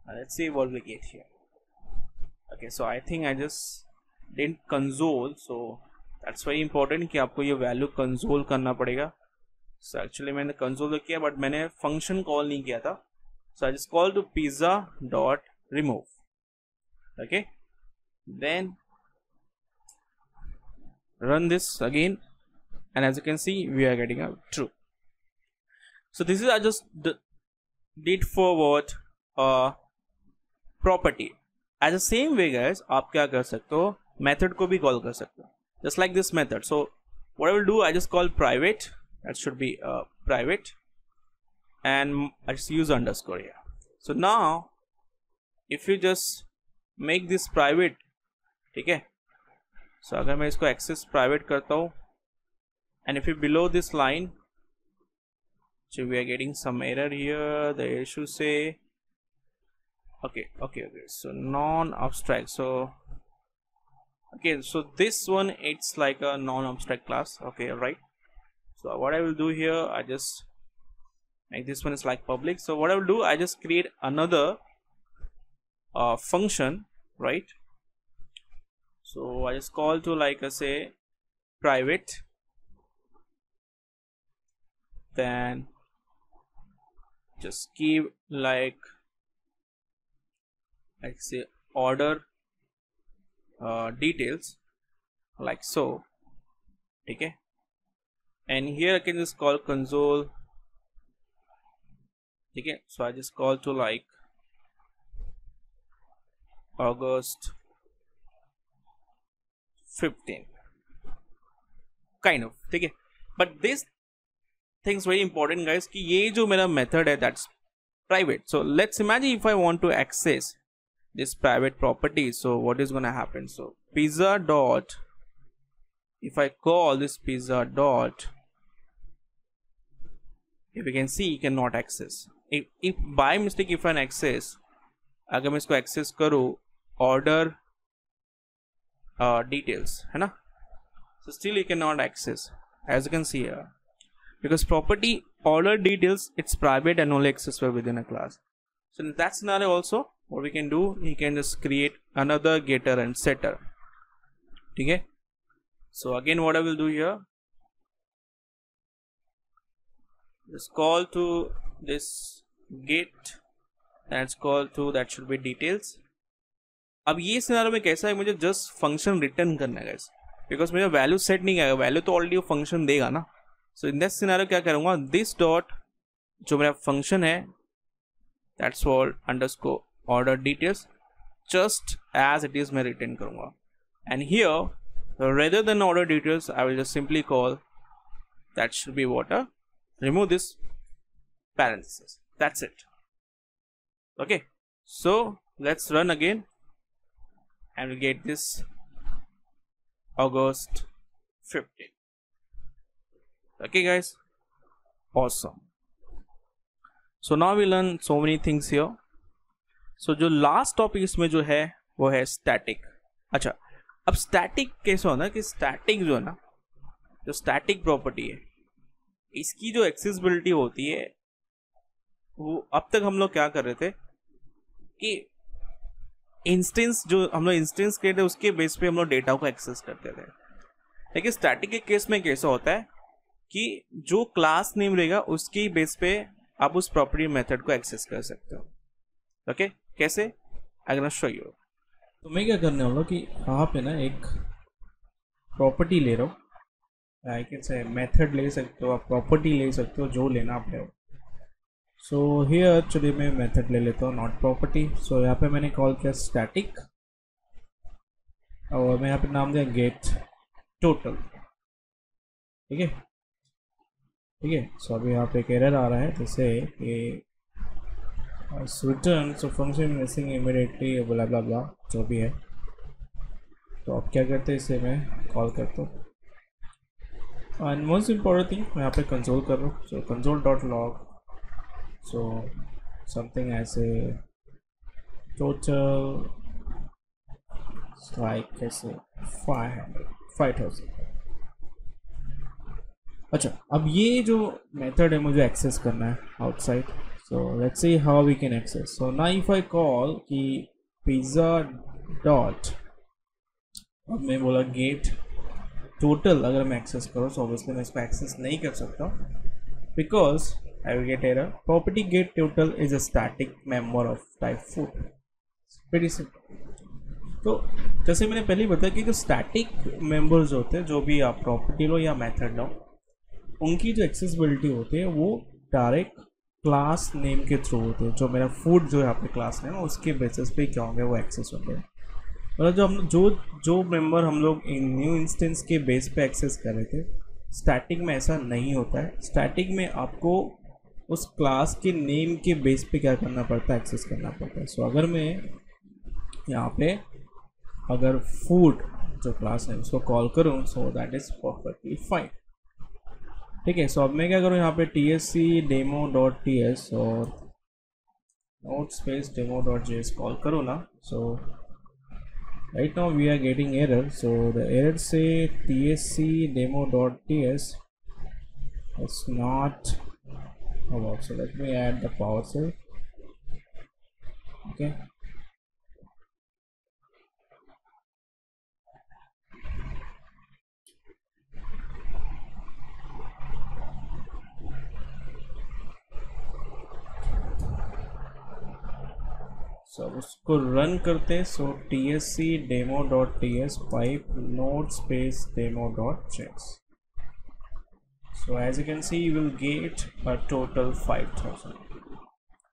let's see what we get here, okay. So I think I just didn't console, so that's very important कि आपको ये वैल्यू कंसोल करना पड़ेगा। सो एक्चुअली मैंने कंसोल किया बट मैंने फंक्शन कॉल नहीं किया था, so I just call to pizza dot remove, okay, then run this again and as you can see we are getting a true. So this is I just did forward property as the same way guys, आप क्या कर सकते हो, मेथड को भी कॉल कर सकते हो just like this method. So what I will do, I just call private, that should be private, and I just use underscore here. So now if you just make this private, ठीक है, so अगर मैं इसको एक्सेस प्राइवेट करता हूँ and if you below this line, so we are getting some error here. The issue say okay, so non-abstract. So okay, so this one, it's like a non-abstract class. Okay, right. So what I will do here, I just make this one is like public. So what I will do, I just create another function, right? So I just call to like say private, then just give like say order details like so. Okay, and here I can just call console. Okay, so I just call to like August 15 kind of. ठीक है, but this thing's very important guys कि ये जो मेरा method है that's private. So let's imagine if I want to access this private property, so what is gonna happen? So pizza dot, if I call this pizza dot, if you can see you cannot access. If by mistake if I access, अगर मैं इसको access करूँ order details है ना, so still you cannot access, as you can see here, because property order details, it's private and only accessible within a class. So in that scenario also, what we can do, we can just create another getter and setter. Okay, so again what I will do here, just call to this get, that's call to that should be details. अब ये सिनारियो में कैसा है, मुझे जस्ट फंक्शन रिटर्न करना है गाइस, बिकॉज मेरा वैल्यू सेट नहीं आएगा, वैल्यू तो ऑलरेडी वो फंक्शन देगा ना. सो इन दिस सिनारियो क्या करूँगा, दिस डॉट जो मेरा फंक्शन है that's called underscore order details, just as it is मैं रिटर्न करूँगा. And here rather than order details I will just simply call that should be water, remove this parenthesis, that's it. Okay, so let's run again and we get this August 15. Okay guys, awesome. So now we learn so many things here. So जो last topic इसमें जो है वो है static. अच्छा, अब static कैसे होना कि static जो है ना, जो static property है, इसकी जो एक्सेसिबिलिटी होती है वो अब तक हम लोग क्या कर रहे थे कि इंस्टेंस, जो हम लोग इंस्टेंस क्रिएट है उसके बेस पे हम लोग डेटा को एक्सेस करते थे. लेकिन स्टैटिक के केस में कैसा होता है कि जो क्लास नेम रहेगा उसके बेस पे आप उस प्रॉपर्टी मेथड को एक्सेस कर सकते हो. ओके, कैसे, आई कैन शो यू. तो मैं क्या करने वाला कि यहाँ पे ना एक प्रॉपर्टी ले रहा हूँ, आई कैन से मेथड ले सकते हो आप, प्रॉपर्टी ले सकते हो, जो लेना आप ले. सो हियर चलिए मैं मेथड ले लेता हूँ, नॉट प्रॉपर्टी. सो यहाँ पे मैंने कॉल किया स्टैटिक और मैं यहाँ पे नाम दिया गेट टोटल. ठीक है, ठीक है. सो अभी यहाँ पे एक एरर आ रहा है जैसे कि return so function missing immediately blah blah blah जो भी है. तो आप क्या करते हैं, इसे मैं कॉल करता हूँ. एंड मोस्ट इम्पॉर्टेंट थिंग मैं यहाँ पे कंसोल कर रहा हूँ. So console dot log, so something ऐसे टोटल लाइक कैसे 5,000. अच्छा, अब ये जो मेथड है मुझे एक्सेस करना है outside. So let's see how we can access. So now if I call कि पिज़्ज़ा डॉट, अब मैं बोला गेट टोटल, अगर मैं एक्सेस करूँ तो ऑब्वियसली मैं इसको एक्सेस नहीं कर सकता because I will get error. Property get total is a static member of type food. Very simple. तो जैसे मैंने पहले बताया कि जो स्टैटिक मेंबर्स होते हैं, जो भी आप प्रॉपर्टी लो या मेथड लो, उनकी जो एक्सेसिबिलिटी होती है वो डायरेक्ट क्लास नेम के थ्रू होते हैं. जो मेरा फूड जो है आपके क्लास नेम, उसके बेसिस पे क्या होंगे वो एक्सेस होंगे. मतलब जो हम जो मेंबर हम लोग न्यू इंस्टेंस के बेस पे एक्सेस कर रहे थे, स्टैटिक में ऐसा नहीं होता है. स्टैटिक में आपको उस क्लास के नेम के बेस पे क्या करना पड़ता है, एक्सेस करना पड़ता है. सो अगर मैं यहाँ पे अगर फूड जो क्लास है उसको कॉल करूँ, so that is perfectly fine. ठीक है। सो अब मैं क्या करूँ, यहाँ पे tsc demo.ts और नोट स्पेस demo.js कॉल करूँ ना। सो right now we are getting error, so the error say tsc demo.ts is not about. So let me add the PowerShell. Okay, so उसको रन करते हैं। सो tsc demo.ts pipe node space demo.js. So as you can see you will get a total 5000.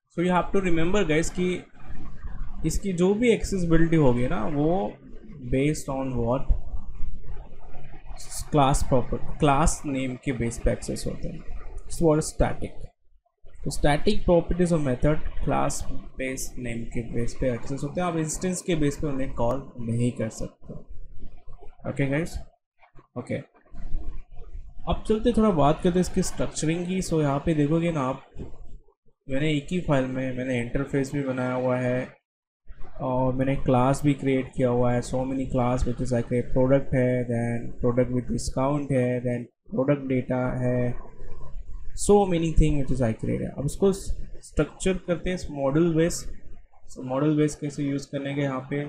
So you have to remember guys कि इसकी जो भी एक्सेसिबिलिटी होगी ना वो based on what class proper class name के बेस पे एक्सेस होते हैं। It's what static. तो स्टैटिक प्रॉपर्टीज और मेथड क्लास बेस नेम के बेस पे एक्सेस होते हैं, आप इंस्टेंस के बेस पे उन्हें कॉल नहीं कर सकते। ओके गाइस, ओके अब चलते थोड़ा बात करते हैं इसकी स्ट्रक्चरिंग की। सो यहाँ पे देखोगे ना आप, मैंने एक ही फाइल में मैंने इंटरफेस भी बनाया हुआ है और मैंने क्लास भी क्रिएट किया हुआ है। So many class which is like product है, दैन प्रोडक्ट विद डिस्काउंट है, दैन प्रोडक्ट डेटा है, so many thing which is I create है। अब इसको स्ट्रक्चर करते हैं मॉडल बेस। सो मॉडल बेस कैसे यूज़ करने के यहाँ पे,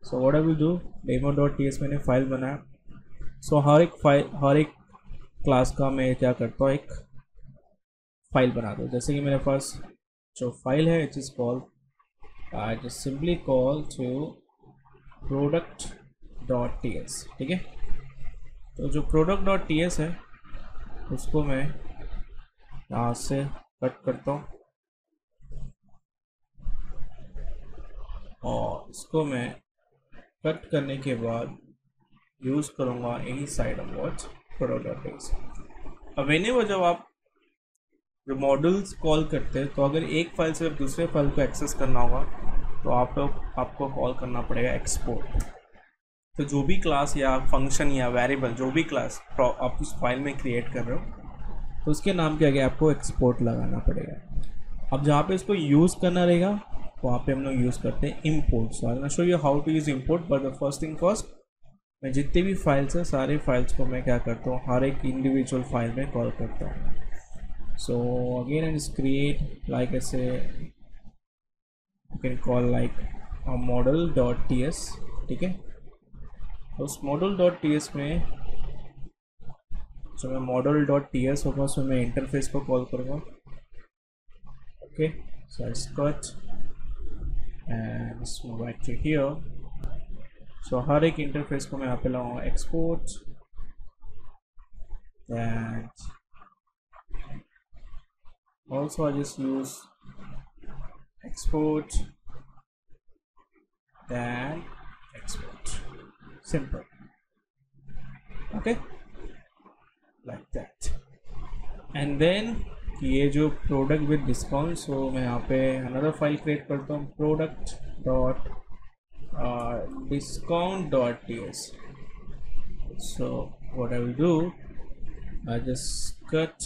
सो what I will do, demo.ts मैंने फाइल बनाया। सो हर एक क्लास का मैं क्या करता हूँ, एक फाइल बना दो। जैसे कि मेरे पास जो फाइल है it is called I just simply call to product.ts। ठीक है, तो जो product.ts है उसको मैं यहाँ से कट करता हूँ और इसको मैं कट करने के बाद यूज़ करूँगा इनी साइड ऑफ वॉट product.ts। अब whenever जब आप जो मॉडल्स कॉल करते हैं तो अगर एक फाइल से दूसरे फाइल को एक्सेस करना होगा तो आपको कॉल करना पड़ेगा एक्सपोर्ट। तो जो भी क्लास या फंक्शन या वेरिएबल जो भी क्लास आप उस फाइल में क्रिएट कर रहे हो तो उसके नाम के आगे आपको एक्सपोर्ट लगाना पड़ेगा। अब जहाँ पे इसको यूज़ करना रहेगा वहाँ पे हम लोग यूज़ करते हैं import. So I will show you how to use import, but the first thing first, मैं जितने भी फाइल्स हैं सारे फाइल्स को मैं क्या करता हूँ, हर एक इंडिविजुअल फाइल में कॉल करता हूँ। So again I just create, like I say, you can call like a model.ts। ठीक है, तो उस model.ts में जो मैं model.ts होगा उसमें मैं इंटरफेस को कॉल करूँगा। Okay, so I cut and just move back to here। so हर एक इंटरफेस को मैं यहाँ पे लगाऊंगा export and also I just use export then export, simple। okay, like that। and then ये जो प्रोडक्ट विद डिस्काउंट, सो मैं यहाँ पे अनदर फाइल क्रिएट करता हूँ product.discount.ts। so what I will do, I just cut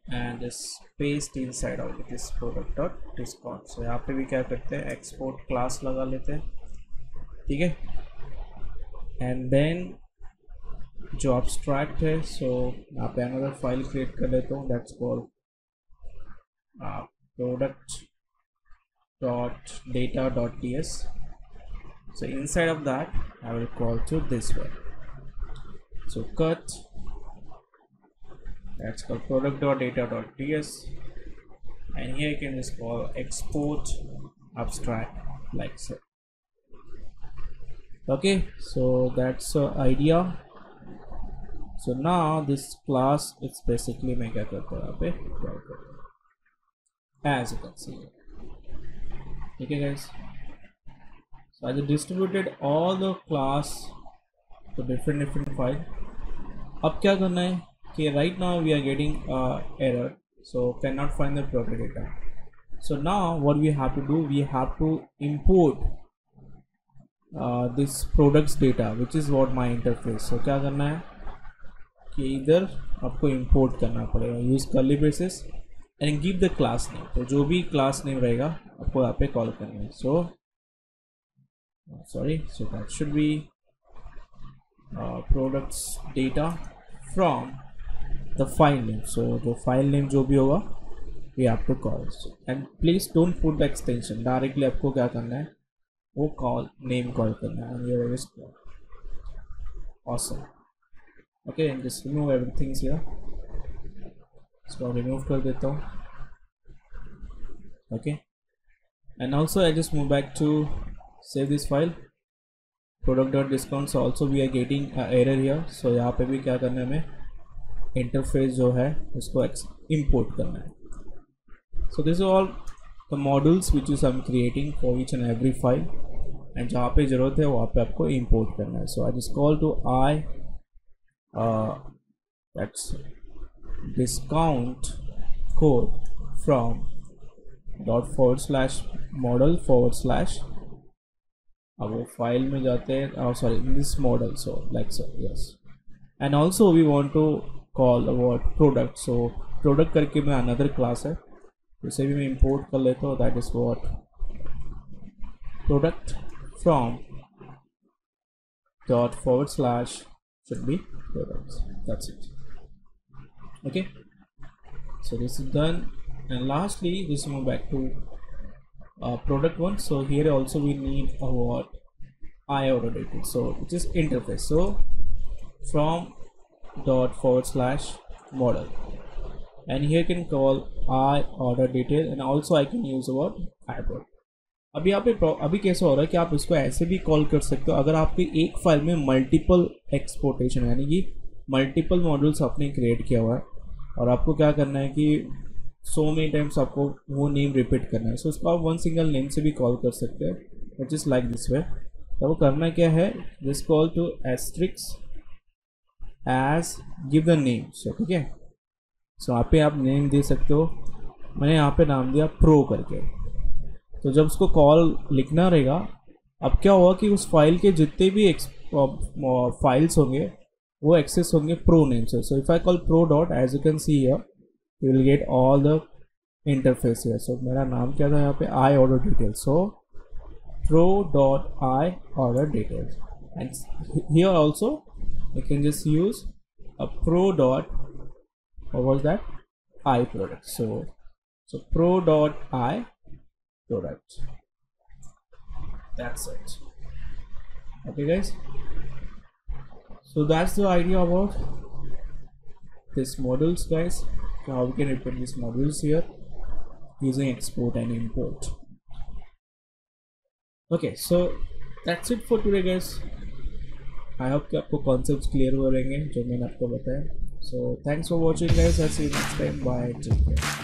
and just paste inside of this product.discount। so यहाँ पे भी क्या करते हैं, एक्सपोर्ट क्लास लगा लेते हैं। ठीक है, एंड देन जो abstract है, सो यहाँ पे अनदर फाइल क्रिएट कर लेता हूँ, that's called product.data.ts। so inside of that I will call to this one। so cut, that's called product.data.ts, and here you can just call export abstract like so। okay, so that's the idea। so now this class is basically मैं क्या करता हूँ यहाँ पे call करता हूँ, as you can see। ठीक है guys, so I just distributed all the class to different file। अब क्या करना है कि right now we are getting error, so cannot find the product data। so now what we have to do, we have to import this products data which is what my interface। so क्या करना है, कि इधर आपको इंपोर्ट करना पड़ेगा, use curly braces and give the class name. तो जो भी क्लास नेम रहेगा आपको यहाँ पे कॉल करना है। So sorry, so that should be products data from the file name. So जो फाइल नेम जो भी होगा we have to call, and please don't put the extension, directly आपको क्या करना है वो कॉल नेम कॉल करना है and your call. Awesome. Okay, and just remove everything here. इसको रिमूव कर देता हूँ। Okay, and also I just move back to save this file. product.discounts also we are getting error here, so यहाँ पे भी क्या करना है हमें इंटरफेस जो है उसको import करना है। So this is all the modules which is I'm creating for each and every file, and जहाँ पे ज़रूरत है वहाँ पे आपको import करना है। So I just call to that's discount code from ./model/ अब वो फाइल में जाते हैं, sorry this model, so like so yes. And also we want to call about product. So product करके मैं अनदर क्लास है, उसे भी मैं इंपोर्ट कर लेता हूँ। That is what product from ./ should be products. That's it. Okay, so this is done, and lastly just move back to product one. So here also we need a what I order detail, so which is interface. So from ./ model, and here can call I order detail, and also I can use what I brought. अभी यहाँ पे अभी कैसे हो रहा है कि आप इसको ऐसे भी कॉल कर सकते हो अगर आपकी एक फाइल में मल्टीपल एक्सपोर्टेशन यानी कि मल्टीपल मॉड्यूल्स आपने क्रिएट किया हुआ है और आपको क्या करना है कि सो मेनी टाइम्स आपको वो नेम रिपीट करना है। सो इसको आप वन सिंगल नेम से भी कॉल कर सकते हैं, which is like this way. तो वो करना क्या है, this call to asterisks as give the name. So ठीक है, सो यहाँ पे आप नेम दे सकते हो। मैंने यहाँ पे नाम दिया प्रो करके। तो जब उसको कॉल लिखना रहेगा, अब क्या हुआ कि उस फाइल के जितने भी फाइल्स होंगे वो एक्सेस होंगे प्रो नेम से। So if I call pro dot, as you can see here you will get all the interface here. So मेरा नाम क्या था यहाँ पे, I order details. So pro.I order details, and here also you can just use a pro dot, what was that, I product. So pro.I product. That's it. Okay guys, so that's the idea about this modules guys. How we can repeat these modules here using export and import. Okay, so that's it for today guys. I hope कि आपको concepts clear हो रहेंगे जो मैंने आपको बताया. So thanks for watching guys. I'll see you next time. Bye. Take care.